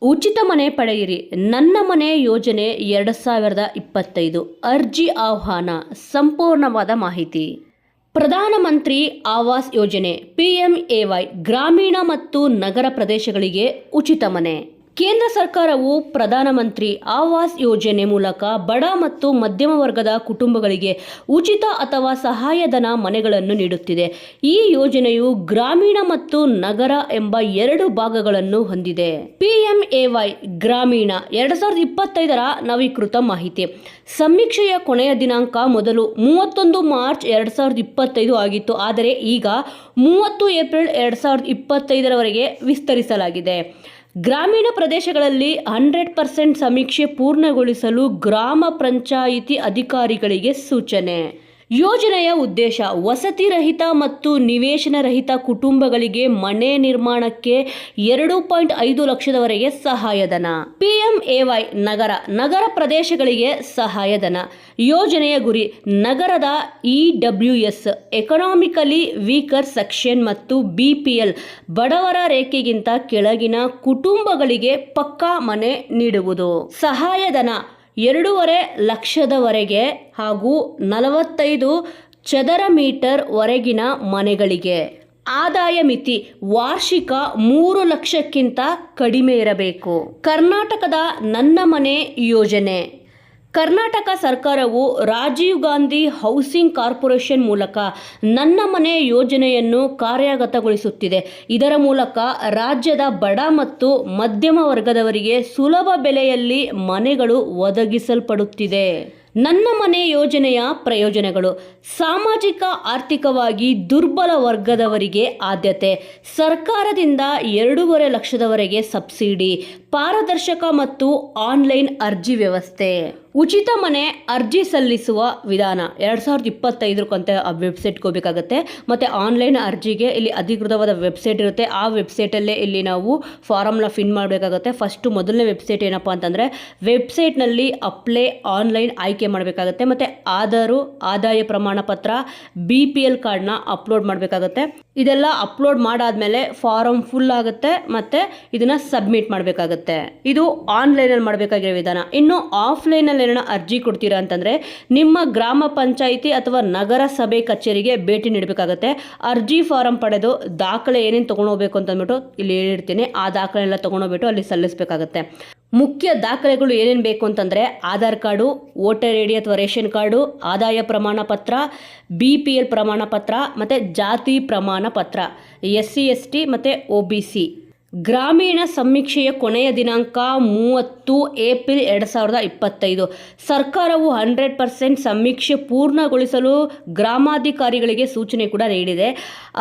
ಉಚಿತ ಮನೆ ಪಡೆಯಿರಿ ನನ್ನ ಮನೆ ಯೋಜನೆ 2025 ಅರ್ಜಿ ಆಹ್ವಾನ ಸಂಪೂರ್ಣವಾದ ಮಾಹಿತಿ. ಪ್ರಧಾನಮಂತ್ರಿ ಆವಾಸ್ ಯೋಜನೆ PMAY ಗ್ರಾಮೀಣ ಮತ್ತು ನಗರ ಪ್ರದೇಶಗಳಿಗೆ ಉಚಿತ ಮನೆ. ಕೇಂದ್ರ ಸರ್ಕಾರವು ಪ್ರಧಾನಮಂತ್ರಿ ಆವಾಸ್ ಯೋಜನೆ ಮೂಲಕ ಬಡ ಮತ್ತು ಮಧ್ಯಮ ವರ್ಗದ ಕುಟುಂಬಗಳಿಗೆ ಉಚಿತ ಅಥವಾ ಸಹಾಯಧನ ಮನೆಗಳನ್ನು ನೀಡುತ್ತಿದೆ. ಈ ಯೋಜನೆಯು ಗ್ರಾಮೀಣ ಮತ್ತು ನಗರ ಎಂಬ ಎರಡು ಭಾಗಗಳನ್ನು ಹೊಂದಿದೆ. PMAY ಗ್ರಾಮೀಣ 2025 ನವೀಕೃತ ಮಾಹಿತಿ. ಸಮೀಕ್ಷೆಯ ಕೊನೆಯ ದಿನಾಂಕ ಮೊದಲು 31 ಮಾರ್ಚ್ 2025 ಆಗಿತ್ತು, ಆದರೆ ಈಗ 30 ಏಪ್ರಿಲ್ 2025 ವಿಸ್ತರಿಸಲಾಗಿದೆ. ಗ್ರಾಮೀಣ ಪ್ರದೇಶಗಳಲ್ಲಿ 100% ಸಮೀಕ್ಷೆ ಪೂರ್ಣಗೊಳಿಸಲು ಗ್ರಾಮ ಪಂಚಾಯಿತಿ ಅಧಿಕಾರಿಗಳಿಗೆ ಸೂಚನೆ. ಯೋಜನೆಯ ಉದ್ದೇಶ ವಸತಿ ರಹಿತ ಮತ್ತು ನಿವೇಶನ ರಹಿತ ಕುಟುಂಬಗಳಿಗೆ ಮನೆ ನಿರ್ಮಾಣಕ್ಕೆ 2.5 ಲಕ್ಷದವರೆಗೆ ಸಹಾಯಧನ. PMAY ನಗರ ಪ್ರದೇಶಗಳಿಗೆ ಸಹಾಯಧನ. ಯೋಜನೆಯ ಗುರಿ ನಗರದ EWS ಎಕನಾಮಿಕಲಿ ವೀಕರ್ ಸೆಕ್ಷನ್ ಮತ್ತು BPL ಬಡವರ ರೇಖೆಗಿಂತ ಕೆಳಗಿನ ಕುಟುಂಬಗಳಿಗೆ ಪಕ್ಕಾ ಮನೆ ನೀಡುವುದು. ಸಹಾಯಧನ 2.5 ಲಕ್ಷದವರೆಗೆ ಹಾಗೂ 45 ಚದರ ಮೀಟರ್ ವರೆಗಿನ ಮನೆಗಳಿಗೆ. ಆದಾಯ ಮಿತಿ ವಾರ್ಷಿಕ 3 ಲಕ್ಷಕ್ಕಿಂತ ಕಡಿಮೆ ಇರಬೇಕು. ಕರ್ನಾಟಕದ ನನ್ನ ಮನೆ ಯೋಜನೆ. ಕರ್ನಾಟಕ ಸರ್ಕಾರವು ರಾಜೀವ್ ಗಾಂಧಿ ಹೌಸಿಂಗ್ ಕಾರ್ಪೊರೇಷನ್ ಮೂಲಕ ನನ್ನ ಮನೆ ಯೋಜನೆಯನ್ನು ಕಾರ್ಯಗತಗೊಳಿಸುತ್ತಿದೆ. ಇದರ ಮೂಲಕ ರಾಜ್ಯದ ಬಡ ಮತ್ತು ಮಧ್ಯಮ ವರ್ಗದವರಿಗೆ ಸುಲಭ ಬೆಲೆಯಲ್ಲಿ ಮನೆಗಳು ಒದಗಿಸಲ್ಪಡುತ್ತಿದೆ. ನನ್ನ ಮನೆ ಯೋಜನೆಯ ಪ್ರಯೋಜನಗಳು: ಸಾಮಾಜಿಕ ಆರ್ಥಿಕವಾಗಿ ದುರ್ಬಲ ವರ್ಗದವರಿಗೆ ಆದ್ಯತೆ, ಸರ್ಕಾರದಿಂದ 2.5 ಲಕ್ಷದವರೆಗೆ ಸಬ್ಸಿಡಿ, ಪಾರದರ್ಶಕ ಮತ್ತು ಆನ್ಲೈನ್ ಅರ್ಜಿ ವ್ಯವಸ್ಥೆ. ಉಚಿತ ಮನೆ ಅರ್ಜಿ ಸಲ್ಲಿಸುವ ವಿಧಾನ 2025 ಅಂತ ವೆಬ್ಸೈಟ್ಗೆ ಹೋಗಬೇಕಾಗತ್ತೆ. ಮತ್ತು ಆನ್ಲೈನ್ ಅರ್ಜಿಗೆ ಇಲ್ಲಿ ಅಧಿಕೃತವಾದ ವೆಬ್ಸೈಟ್ ಇರುತ್ತೆ. ಆ ವೆಬ್ಸೈಟಲ್ಲೇ ಇಲ್ಲಿ ನಾವು ಫಾರಮ್ನ ಫಿಲ್ ಮಾಡಬೇಕಾಗುತ್ತೆ. ಮೊದಲನೇ ವೆಬ್ಸೈಟ್ ಏನಪ್ಪ ಅಂತಂದರೆ, ವೆಬ್ಸೈಟ್ನಲ್ಲಿ ಅಪ್ಲೈ ಆನ್ಲೈನ್ ಆಯ್ಕೆ ಮಾಡಬೇಕಾಗುತ್ತೆ. ಮತ್ತು ಆದಾಯ ಪ್ರಮಾಣ ಪತ್ರ, BPL ಕಾರ್ಡ್ನ ಅಪ್ಲೋಡ್ ಮಾಡಬೇಕಾಗುತ್ತೆ. ಇದೆಲ್ಲ ಅಪ್ಲೋಡ್ ಮಾಡಾದ್ಮೇಲೆ ಫಾರಮ್ ಫುಲ್ ಆಗುತ್ತೆ ಮತ್ತು ಇದನ್ನು ಸಬ್ಮಿಟ್ ಮಾಡಬೇಕಾಗುತ್ತೆ. ಇದು ಆನ್ಲೈನಲ್ಲಿ ಮಾಡಬೇಕಾಗಿರೋ ವಿಧಾನ. ಇನ್ನು ಆಫ್ಲೈನಲ್ಲಿ ಅರ್ಜಿ ಕೊಡ್ತೀರಾ ಅಂತಂದರೆ, ನಿಮ್ಮ ಗ್ರಾಮ ಪಂಚಾಯಿತಿ ಅಥವಾ ನಗರ ಸಭೆ ಕಚೇರಿಗೆ ಭೇಟಿ ನೀಡಬೇಕಾಗುತ್ತೆ. ಅರ್ಜಿ ಫಾರಂ ಪಡೆದು ದಾಖಲೆ ಏನೇನು ತೊಗೊಂಡೋಗ್ಬೇಕು ಅಂತಂದ್ಬಿಟ್ಟು ಇಲ್ಲಿ ಹೇಳಿರ್ತೀನಿ. ಆ ದಾಖಲೆ ಎಲ್ಲ ತೊಗೊಂಡೋಗ್ಬಿಟ್ಟು ಅಲ್ಲಿ ಸಲ್ಲಿಸಬೇಕಾಗತ್ತೆ. ಮುಖ್ಯ ದಾಖಲೆಗಳು ಏನೇನು ಬೇಕು ಅಂತಂದರೆ, Aadhaar card, voter I D ಅಥವಾ ರೇಷನ್ ಕಾರ್ಡು, ಆದಾಯ ಪ್ರಮಾಣ ಪತ್ರ, BPL ಪ್ರಮಾಣ ಪತ್ರ ಮತ್ತು ಜಾತಿ ಪ್ರಮಾಣ ಪತ್ರ, SC ST ಮತ್ತು OBC. ಗ್ರಾಮೀಣ ಸಮೀಕ್ಷೆಯ ಕೊನೆಯ ದಿನಾಂಕ 30 ಏಪ್ರಿಲ್ 2025. ಸರ್ಕಾರವು 100% ಸಮೀಕ್ಷೆ ಪೂರ್ಣಗೊಳಿಸಲು ಗ್ರಾಮಾಧಿಕಾರಿಗಳಿಗೆ ಸೂಚನೆ ಕೂಡ ನೀಡಿದೆ.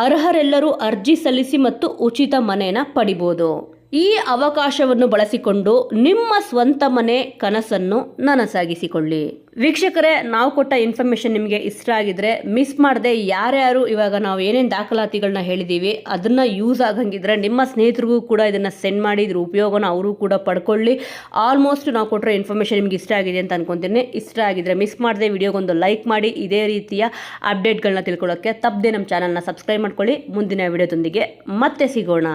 ಅರ್ಹರೆಲ್ಲರೂ ಅರ್ಜಿ ಸಲ್ಲಿಸಿ ಮತ್ತು ಉಚಿತ ಮನೆಯನ್ನು ಪಡಿಬೋದು. ಈ ಅವಕಾಶವನ್ನು ಬಳಸಿಕೊಂಡು ನಿಮ್ಮ ಸ್ವಂತ ಮನೆ ಕನಸನ್ನು ನನಸಾಗಿಸಿಕೊಳ್ಳಿ. ವೀಕ್ಷಕರೇ, ನಾವು ಕೊಟ್ಟ ಇನ್ಫಾರ್ಮೇಷನ್ ನಿಮಗೆ ಇಷ್ಟ ಆಗಿದ್ರೆ ಮಿಸ್ ಮಾಡದೆ ಯಾರ್ಯಾರು ಇವಾಗ ನಾವು ಏನೇನು ದಾಖಲಾತಿಗಳನ್ನ ಹೇಳಿದ್ದೀವಿ ಅದನ್ನು ಯೂಸ್ ಆಗಂಗಿದ್ರೆ ನಿಮ್ಮ ಸ್ನೇಹಿತರಿಗೂ ಕೂಡ ಇದನ್ನು ಸೆಂಡ್ ಮಾಡಿ, ಇದ್ರ ಉಪಯೋಗನ ಅವರು ಕೂಡ ಪಡ್ಕೊಳ್ಳಿ. ಆಲ್ಮೋಸ್ಟ್ ನಾವು ಕೊಟ್ಟಿರೋ ಇನ್ಫಾರ್ಮೇಷನ್ ನಿಮಗೆ ಇಷ್ಟ ಆಗಿದೆ ಅಂತ ಅನ್ಕೊತೀನಿ. ಇಷ್ಟ ಆಗಿದ್ರೆ ಮಿಸ್ ಮಾಡದೆ ವಿಡಿಯೋಗೊಂದು ಲೈಕ್ ಮಾಡಿ. ಇದೇ ರೀತಿಯ ಅಪ್ಡೇಟ್ಗಳನ್ನ ತಿಳ್ಕೊಳ್ಳೋಕ್ಕೆ ತಪ್ಪದೆ ನಮ್ಮ ಚಾನಲ್ನ ಸಬ್ಸ್ಕ್ರೈಬ್ ಮಾಡ್ಕೊಳ್ಳಿ. ಮುಂದಿನ ವಿಡಿಯೋದೊಂದಿಗೆ ಮತ್ತೆ ಸಿಗೋಣ.